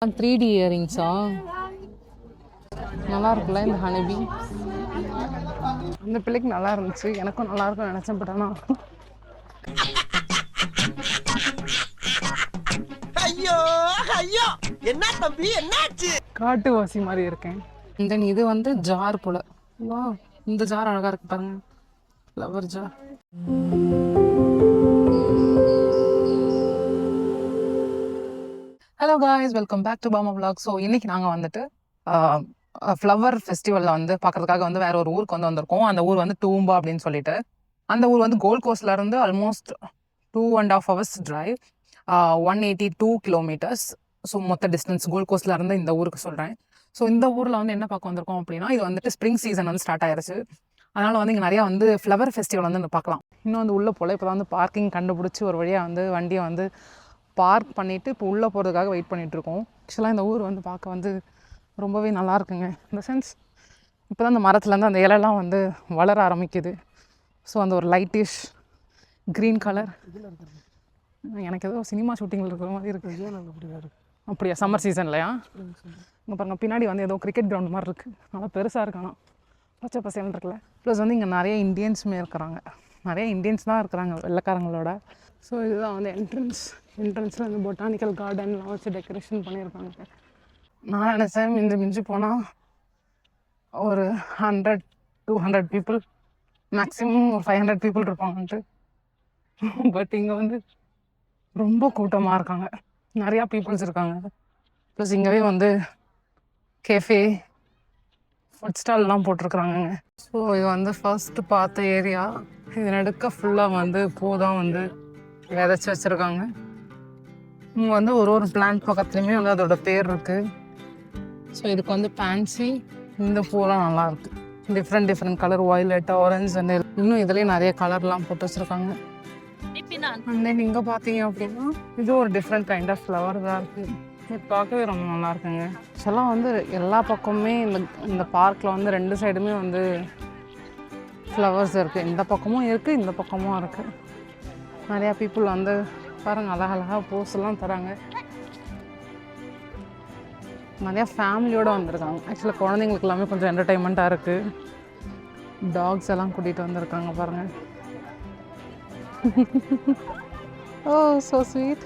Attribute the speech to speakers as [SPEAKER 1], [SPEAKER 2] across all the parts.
[SPEAKER 1] 3D இயரிங்ஸா நல்லா இருக்குல்ல இந்த ஹனிபி. அந்த பிள்ளைக்கு நல்லா இருந்துச்சு, எனக்கும் நல்லா இருக்கும்னு நினைச்சேன். பட் ஆனால்
[SPEAKER 2] ஐயோ ஐயோ என்ன தம்பி என்னாச்சு?
[SPEAKER 1] காட்டுவாசி மாதிரி இருக்கேன். தென் இது வந்து ஜார் போல. வா, இந்த ஜார் அழகா இருக்கு பாருங்க, flower jar. Hello guys, welcome back to Bama vlog. So இன்னைக்கு நாங்கள் வந்துட்டு ஃப்ளவர் ஃபெஸ்டிவலில் வந்து பார்க்கறதுக்காக வந்து வேற ஒரு ஊருக்கு வந்து வந்திருக்கோம். அந்த ஊர் வந்து டூம்பா அப்படின்னு சொல்லிட்டு. அந்த ஊர் வந்து கோல்ட் கோஸ்ட்ல இருந்து almost 2.5 hours drive, 182 kilometers. So மொத்த டிஸ்டன்ஸ் கோல்ட் கோஸ்ட்ல இருந்து இந்த ஊருக்கு சொல்கிறேன். ஸோ இந்த ஊரில் வந்து என்ன பார்க்க வந்திருக்கோம் அப்படின்னா, இது வந்துட்டு ஸ்ப்ரிங் சீசன் வந்து ஸ்டார்ட் ஆயிருச்சு. அதனால் வந்து இங்கே நிறையா வந்து ஃப்ளவர் ஃபெஸ்டிவல் வந்து பார்க்கலாம். இன்னும் வந்து உள்ளே போல் இப்போ தான் வந்து பார்க்கிங் கண்டுபிடிச்சி ஒரு வழியாக வந்து வண்டியை வந்து பார்க் பண்ணிவிட்டு இப்போ உள்ளே போகிறதுக்காக வெயிட் பண்ணிகிட்ருக்கோம். ஆக்சுவலாக இந்த ஊர் வந்து பார்க்க வந்து ரொம்பவே நல்லா இருக்குங்க. இந்த சென்ஸ் இப்போ தான் அந்த மரத்துலேருந்து அந்த இலையெல்லாம் வந்து வளர ஆரம்பிக்குது. ஸோ அந்த ஒரு லைட்டிஷ் க்ரீன் கலர் எனக்கு ஏதோ சினிமா ஷூட்டிங்கில் இருக்கிற மாதிரி இருக்குது. அப்படியா? சம்மர் சீசன்லையா? இங்கே பாருங்கள், பின்னாடி வந்து ஏதோ கிரிக்கெட் கிரவுண்ட் மாதிரி இருக்குது. நல்லா பெருசாக இருக்கானா, பச்சை பசேல்னு இருக்குல்ல. ப்ளஸ் வந்து இங்கே நிறைய இந்தியன்ஸுமே இருக்கிறாங்க. நிறைய இந்தியன்ஸ் தான் இருக்கிறாங்க வெள்ளைக்காரங்களோட. ஸோ இதுதான் வந்து என்ட்ரன்ஸில் வந்து பொட்டானிக்கல் கார்டன்லாம் வச்சு டெக்கரேஷன் பண்ணியிருக்காங்க. நான் நினச்சேன் இந்த மிஞ்சி போனால் ஒரு 100-200 பீப்புள், மேக்ஸிமம் ஒரு 500 பீப்புள் இருப்பாங்கன்ட்டு. பட் இங்கே வந்து ரொம்ப கூட்டமாக இருக்காங்க, நிறையா பீப்புள்ஸ் இருக்காங்க. ப்ளஸ் இங்கேவே வந்து கேஃபே, ஃபுட் ஸ்டால்லாம் போட்டிருக்குறாங்க. ஸோ இது வந்து ஃபர்ஸ்ட்டு பார்த்த ஏரியா. இது நடுக்க ஃபுல்லாக வந்து பூ தான் வந்து விதைச்சி வச்சுருக்காங்க. இங்கே வந்து ஒரு பிளான்ட் பக்கத்துலேயுமே வந்து அதோட பேர் இருக்குது. ஸோ இதுக்கு வந்து பேன்சி, இந்த பூவெல்லாம் நல்லாயிருக்கு. Different colour, violet, orange and இன்னும் இதுலேயே நிறைய கலர்லாம் போட்டு வச்சுருக்காங்க. அண்ட் தென் இங்கே பார்த்தீங்க அப்படின்னா இது ஒரு டிஃப்ரெண்ட் கைண்ட் ஆஃப் ஃப்ளவர் தான் இருக்குது. இது பார்க்கவே ரொம்ப நல்லா இருக்குங்க. ஆக்சுவலாக வந்து எல்லா பக்கமுமே இந்த பார்க்கில் வந்து 2 சைடுமே வந்து ஃப்ளவர்ஸ் இருக்குது. இந்த பக்கமும் இருக்குது, இந்த பக்கமும் இருக்குது. நிறையா பீப்புள் வந்து பாருங்கள் அழகழகாக போஸ்லாம் தராங்க. நிறையா ஃபேமிலியோடு வந்திருக்காங்க. ஆக்சுவலாக குழந்தைங்களுக்கு எல்லாமே கொஞ்சம் என்டர்டைன்மெண்ட்டாக இருக்குது. டாக்ஸ் எல்லாம் கூட்டிகிட்டு வந்திருக்காங்க பாருங்கள். ஓ ஸோ ஸ்வீட்.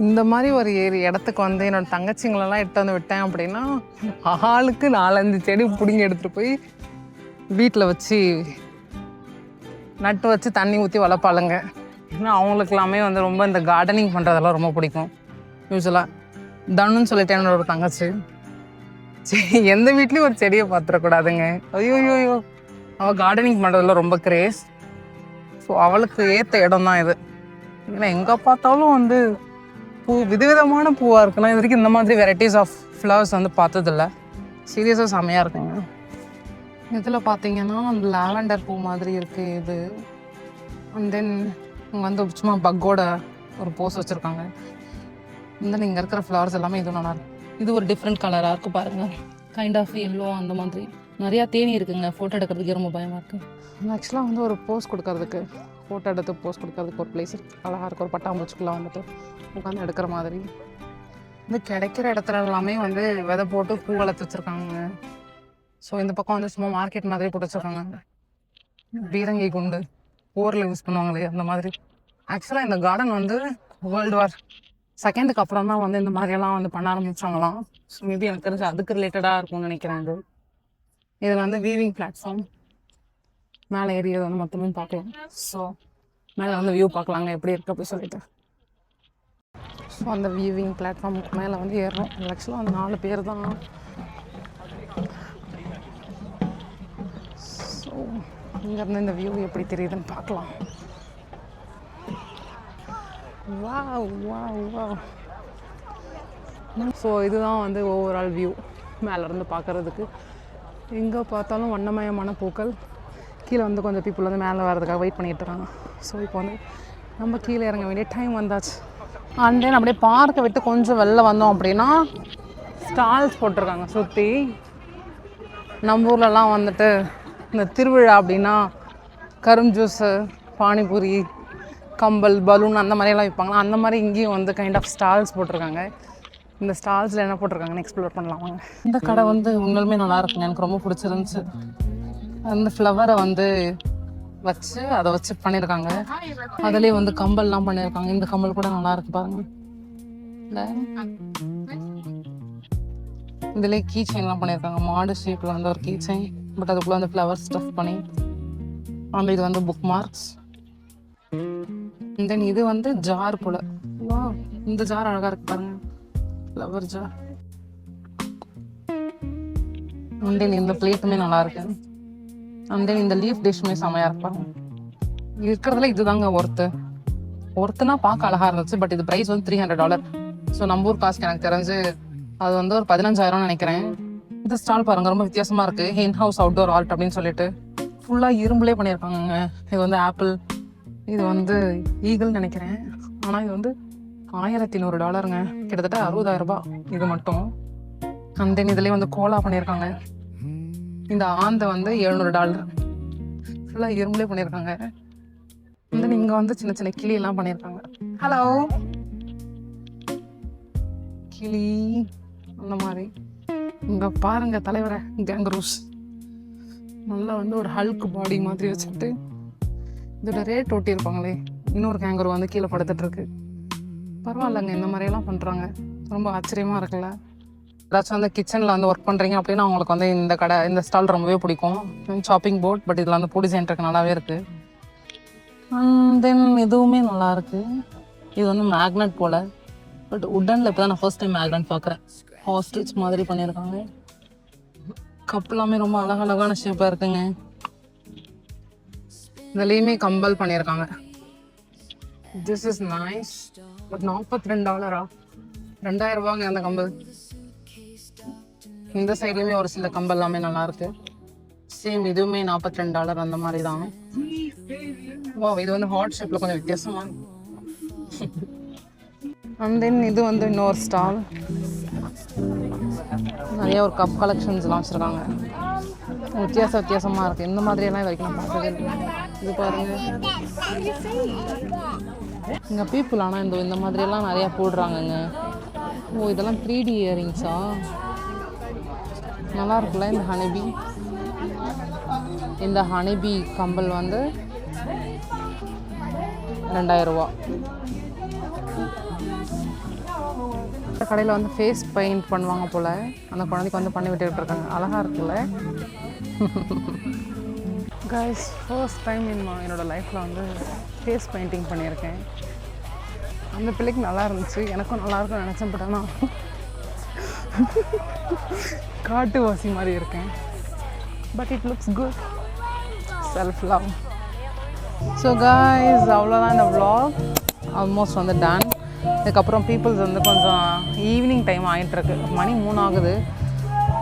[SPEAKER 1] இந்த மாதிரி ஒரு இடத்துக்கு வந்து என்னோடய தங்கச்சிங்களெல்லாம் இட்டு வந்து விட்டேன் அப்படின்னா ஆளுக்கு 4-5 செடி பிடிங்கி எடுத்துகிட்டு போய் வீட்டில் வச்சு நட்டு வச்சு தண்ணி ஊற்றி வளர்ப்பாளுங்க. ஏன்னா அவங்களுக்கு எல்லாமே வந்து ரொம்ப இந்த கார்டனிங் பண்ணுறதெல்லாம் ரொம்ப பிடிக்கும். யூஸ்வலாக தனுன்னு சொல்லிட்டு என்னோட ஒரு தங்கச்சி, சரி எந்த வீட்லேயும் ஒரு செடியை பார்த்துடக்கூடாதுங்க. ஐயோ, அவள் கார்டனிங் பண்ணுறதுல ரொம்ப கிரேஸ். ஸோ அவளுக்கு ஏற்ற இடம் தான் இது. ஏன்னா எங்கே பார்த்தாலும் வந்து பூ, விதவிதமான பூவாக இருக்குன்னா இது வரைக்கும் இந்த மாதிரி வெரைட்டிஸ் ஆஃப் ஃப்ளவர்ஸ் வந்து பார்த்ததில்ல. சீரியஸாக செம்மையாக இருக்குங்க. இதில் பார்த்தீங்கன்னா அந்த லாவெண்டர் பூ மாதிரி இருக்குது இது. அண்ட் தென் இங்கே வந்து சும்மா பக்கோட ஒரு போஸ் வச்சுருக்காங்க. தென் இங்கே இருக்கிற ஃப்ளவர்ஸ் எல்லாமே இது நல்லா இருக்கும். இது ஒரு டிஃப்ரெண்ட் கலராக இருக்குது பாருங்கள், கைண்ட் ஆஃப் எல்லோ அந்த மாதிரி. நிறையா தேனி இருக்குங்க, ஃபோட்டோ எடுக்கிறதுக்கு ரொம்ப பயமாக இருக்குது. ஆக்சுவலாக வந்து ஒரு போஸ் கொடுக்கறதுக்கு, ஃபோட்டோ எடுத்து போஸ் கொடுக்கறதுக்கு ஒரு பிளேஸ் அழகாக இருக்குது. ஒரு பட்டாம்பூச்சிக்குள்ளே வந்துட்டு உட்காந்து எடுக்கிற மாதிரி. இந்த கிடைக்கிற இடத்துல எல்லாமே வந்து விதை போட்டு பூ வளர்த்து வச்சுருக்காங்க. ஸோ இந்த பக்கம் வந்து சும்மா மார்க்கெட் மாதிரி போட்டு வச்சுருக்காங்க. பீரங்கி குண்டு போரில் யூஸ் பண்ணுவாங்களே அந்த மாதிரி. ஆக்சுவலாக இந்த கார்டன் வந்து World War II அப்புறம் தான் வந்து இந்த மாதிரியெல்லாம் வந்து பண்ண ஆரம்பித்தாங்களாம். ஸோ மேபி எனக்கு தெரிஞ்சு அதுக்கு ரிலேட்டடாக இருக்கும்னு நினைக்கிறேன். இது வந்து வீவிங் பிளாட்ஃபார்ம். மேலே ஏறியது வந்து மொத்தமே பார்க்கலாம். ஸோ மேலே வந்து வியூ பார்க்கலாங்க எப்படி இருக்குது அப்படி சொல்லிட்டு. ஸோ அந்த வீவிங் பிளாட்ஃபார்முக்கு மேலே வந்து ஏறணும். ஆக்சுவலாக அந்த 4 பேர் தான். ஸோ இங்கேருந்து இந்த வியூ எப்படி தெரியுதுன்னு பார்க்கலாம். வாவ். ஸோ இதுதான் வந்து ஓவரால் வியூ மேலேருந்து பார்க்குறதுக்கு. எங்கே பார்த்தாலும் வண்ணமயமான பூக்கள். கீழே வந்து கொஞ்சம் பீப்புள் வந்து மேலே வர்றதுக்காக வெயிட் பண்ணிகிட்டு இருக்காங்க. ஸோ இப்போ வந்து நம்ம கீழே இறங்க வேண்டிய டைம் வந்தாச்சு. அண்ட் தென் அப்படியே பார்க்கை விட்டு கொஞ்சம் வெளில வந்தோம் அப்படின்னா ஸ்டால்ஸ் போட்டிருக்காங்க சுற்றி. நம்ம ஊர்லலாம் வந்துட்டு இந்த திருவிழா அப்படின்னா கரும் ஜூஸு, பானிபூரி, கம்பல், பலூன் அந்த மாதிரியெல்லாம் விற்பாங்களா, அந்த மாதிரி இங்கேயும் வந்து கைண்ட் ஆஃப் ஸ்டால்ஸ் போட்டிருக்காங்க. இந்த ஸ்டால்ஸில் என்ன போட்டிருக்காங்கன்னு எக்ஸ்ப்ளோர் பண்ணலாம் வாங்க. இந்த கடை வந்து உண்மையிலுமே நல்லா இருக்குங்க, எனக்கு ரொம்ப பிடிச்சிருந்துச்சு. அந்த ஃப்ளவரை வந்து வச்சு அதை வச்சு பண்ணியிருக்காங்க. அதுலேயே வந்து கம்பல்லாம் பண்ணியிருக்காங்க. இந்த கம்பல் கூட நல்லா இருக்கு பாருங்க. இதுலேயே கீ செயின்லாம் பண்ணியிருக்காங்க. மாடு ஷேப்பில் வந்து ஒரு கீ செயின், பட் அதுக்குள்ளே வந்து ஃப்ளவர் ஸ்டஃப் பண்ணி. அந்த இது வந்து புக் மார்க்ஸ். தென் இது வந்து ஜார் போல. இந்த ஜார் அழகா இருக்கு பாருங்க, ஃப்ளவர் ஜார். அண்ட் தென் இந்த பிளேட்டுமே நல்லா இருக்கு. அண்ட் தென் இந்த லீஃப் டிஷ்மே செமையா இருப்பாங்க. இருக்கிறதுல இதுதாங்க ஒர்த்துனா பார்க்க அழகா இருந்துச்சு. பட் இது ப்ரைஸ் வந்து $300. ஸோ நம்ம ஊர் காசுக்கு எனக்கு தெரிஞ்சு அது வந்து ஒரு 15,000 நினைக்கிறேன். இந்த ஸ்டால் பாருங்க, ரொம்ப வித்தியாசமா இருக்கு. ஹென் ஹவுஸ் அவுட்டோர் ஆர்ட் அப்படின்னு சொல்லிட்டு ஃபுல்லாக இரும்புலே பண்ணியிருக்காங்க. இது வந்து ஆப்பிள், இது வந்து ஈகிள் நினைக்கிறேன். ஆனால் இது வந்து $1,100, கிட்டத்தட்ட 60,000 ரூபாய் இது மட்டும். அண்ட் தென் இதுலேயே வந்து கோலா பண்ணியிருக்காங்க. இந்த ஆந்தை வந்து $700. ஃபுல்லாக இரும்புலே பண்ணியிருக்காங்க. தென் இங்கே வந்து சின்ன சின்ன கிளியெல்லாம் பண்ணியிருக்காங்க. ஹலோ கிளி அந்த மாதிரி. இங்கே பாருங்க தலைவரை, கேங்க்ரூஸ் நல்லா வந்து ஒரு ஹல்க் பாடி மாதிரி வச்சுக்கிட்டு இதோட ரேட் ஒட்டியிருப்பாங்களே. இன்னொரு கேங்கரு வந்து கீழே படுத்துட்டு இருக்கு. பரவாயில்லைங்க, இந்த மாதிரியெல்லாம் பண்ணுறாங்க, ரொம்ப ஆச்சரியமாக இருக்குல்ல. ஏதாச்சும் வந்து கிச்சனில் வந்து ஒர்க் பண்ணுறீங்க அப்படின்னா அவங்களுக்கு வந்து இந்த கடை, இந்த ஸ்டால் ரொம்பவே பிடிக்கும். ஷாப்பிங் போர்ட், பட் இதில் வந்து பூடி சென்டருக்கு நல்லாவே இருக்குது. தென் இதுவுமே நல்லா இருக்கு. இது வந்து மேக்னெட் போல், பட் உட்டனில் இப்போ தான் நான் ஃபர்ஸ்ட் டைம் மேக்னெட் பார்க்குறேன். ஹாஸ்டிச் மாதிரி பண்ணியிருக்காங்க. கப் எல்லாமே ரொம்ப அழகழகான ஷேப்பாக இருக்குங்க. இதுலேயுமே கம்பல் பண்ணியிருக்காங்க. This is nice. பட் $42, $2,000 அந்த கம்பல். இந்த சைட்லையுமே ஒரு சில கம்பல் எல்லாமே நல்லா இருக்கு. சேம் இதுவுமே $42 அந்த மாதிரி தான். வா, இது வந்து ஹாட் ஷேப்பில் கொஞ்சம் வித்தியாசமா. அண்ட் தென் இது வந்து இன்னொரு ஸ்டால். நிறைய ஒரு கப் கலெக்ஷன்ஸ்லாம் வச்சுருக்காங்க. வித்தியாசமாக இருக்குது. இந்த மாதிரியெல்லாம் இது வரைக்கும் நான் பார்த்ததே இல்லை. இது பாருங்கள், இங்கே பீப்புள் ஆனால் இந்த மாதிரியெல்லாம் நிறையா போடுறாங்கங்க. ஓ, இதெல்லாம் 3D இயரிங்ஸா? நல்லா இருக்குல்ல இந்த ஹனிபி. இந்த ஹனிபி கம்பல் வந்து $2,000. இந்த கடையில் வந்து ஃபேஸ் பெயிண்ட் பண்ணுவாங்க போல். அந்த குழந்தைக்கு வந்து பண்ணி விட்டுக்கிட்டு இருக்காங்க. அழகாக இருக்குல்ல. கைஸ், ஃபர்ஸ்ட் டைம் என்னோடய லைஃப்பில் வந்து ஃபேஸ் பெயிண்டிங் பண்ணியிருக்கேன். அந்த பிள்ளைக்கு நல்லா இருந்துச்சு, எனக்கும் நல்லா இருக்கும்னு நினச்சேன். பட் ஆனால் காட்டுவாசி மாதிரி இருக்கேன். But it looks good. Self love. So guys, அவ்வளோதான் இந்த vlog. ஆல்மோஸ்ட் வந்து டன். இதுக்கப்புறம் பீப்புள்ஸ் வந்து கொஞ்சம் ஈவினிங் டைம் ஆகிட்டுருக்கு. மணி 3 ஆகுது.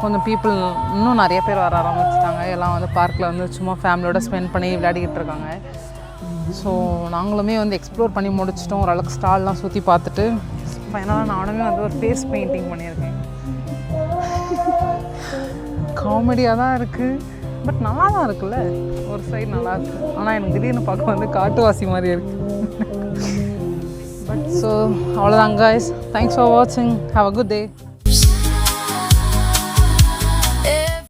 [SPEAKER 1] கொஞ்சம் பீப்புள் இன்னும் நிறைய பேர் வர ஆரம்பிச்சிட்டாங்க. எல்லாம் வந்து பார்க்கில் வந்து சும்மா ஃபேமிலியோட ஸ்பெண்ட் பண்ணி விளையாடிக்கிட்டு இருக்காங்க. ஸோ நாங்களுமே வந்து எக்ஸ்ப்ளோர் பண்ணி முடிச்சிட்டோம். ஓரளவுக்கு ஸ்டால்லாம் சுற்றி பார்த்துட்டு ஃபைனலாக நானுமே வந்து ஒரு ஃபேஸ் பெயிண்டிங் பண்ணியிருக்கேன். காமெடியாக தான் இருக்குது, பட் நல்லா தான் இருக்குல்ல. ஒரு சைடு நல்லா இருக்குது. ஆனால் எனக்கு திடீர்னு பார்க்க வந்து காட்டுவாசி மாதிரி இருக்குது. பட் ஸோ அவ்வளோதான் கைஸ். தேங்க்ஸ் ஃபார் வாட்சிங். Have a good day.